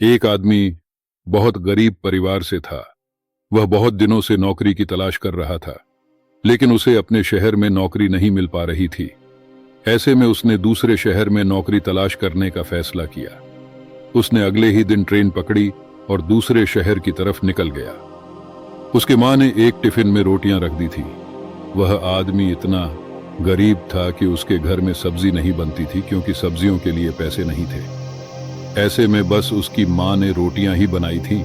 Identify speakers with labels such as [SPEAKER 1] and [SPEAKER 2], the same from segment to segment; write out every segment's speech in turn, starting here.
[SPEAKER 1] एक आदमी बहुत गरीब परिवार से था। वह बहुत दिनों से नौकरी की तलाश कर रहा था, लेकिन उसे अपने शहर में नौकरी नहीं मिल पा रही थी। ऐसे में उसने दूसरे शहर में नौकरी तलाश करने का फैसला किया। उसने अगले ही दिन ट्रेन पकड़ी और दूसरे शहर की तरफ निकल गया। उसकी मां ने एक टिफिन में रोटियां रख दी थी। वह आदमी इतना गरीब था कि उसके घर में सब्जी नहीं बनती थी, क्योंकि सब्जियों के लिए पैसे नहीं थे। ऐसे में बस उसकी मां ने रोटियां ही बनाई थी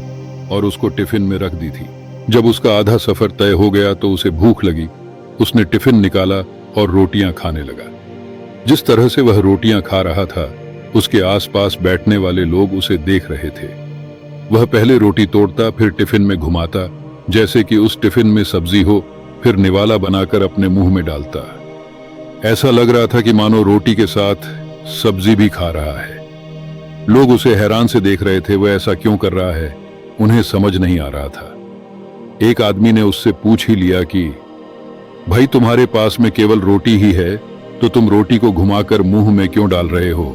[SPEAKER 1] और उसको टिफिन में रख दी थी। जब उसका आधा सफर तय हो गया तो उसे भूख लगी। उसने टिफिन निकाला और रोटियां खाने लगा। जिस तरह से वह रोटियां खा रहा था, उसके आसपास बैठने वाले लोग उसे देख रहे थे। वह पहले रोटी तोड़ता, फिर टिफिन में घुमाता, जैसे कि उस टिफिन में सब्जी हो, फिर निवाला बनाकर अपने मुंह में डालता। ऐसा लग रहा था कि मानो रोटी के साथ सब्जी भी खा रहा है। लोग उसे हैरान से देख रहे थे। वह ऐसा क्यों कर रहा है, उन्हें समझ नहीं आ रहा था। एक आदमी ने उससे पूछ ही लिया कि भाई, तुम्हारे पास में केवल रोटी ही है, तो तुम रोटी को घुमाकर मुंह में क्यों डाल रहे हो?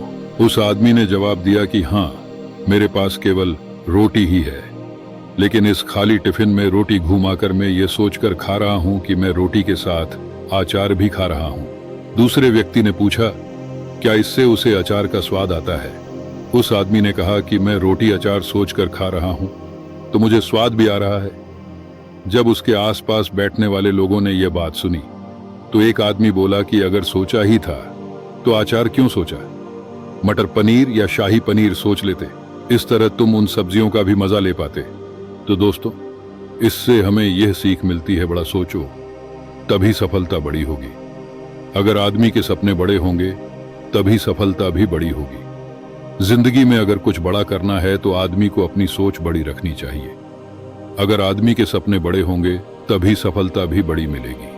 [SPEAKER 1] उस आदमी ने जवाब दिया कि हाँ, मेरे पास केवल रोटी ही है, लेकिन इस खाली टिफिन में रोटी घुमाकर मैं ये सोचकर खा रहा हूं कि मैं रोटी के साथ अचार भी खा रहा हूं। दूसरे व्यक्ति ने पूछा, क्या इससे उसे अचार का स्वाद आता है? उस आदमी ने कहा कि मैं रोटी अचार सोचकर खा रहा हूं, तो मुझे स्वाद भी आ रहा है। जब उसके आसपास बैठने वाले लोगों ने यह बात सुनी, तो एक आदमी बोला कि अगर सोचा ही था तो अचार क्यों सोचा? मटर पनीर या शाही पनीर सोच लेते। इस तरह तुम उन सब्जियों का भी मजा ले पाते। तो दोस्तों, इससे हमें यह सीख मिलती है, बड़ा सोचो, तभी सफलता बड़ी होगी। अगर आदमी के सपने बड़े होंगे, तभी सफलता भी बड़ी होगी। जिंदगी में अगर कुछ बड़ा करना है तो आदमी को अपनी सोच बड़ी रखनी चाहिए। अगर आदमी के सपने बड़े होंगे, तभी सफलता भी बड़ी मिलेगी।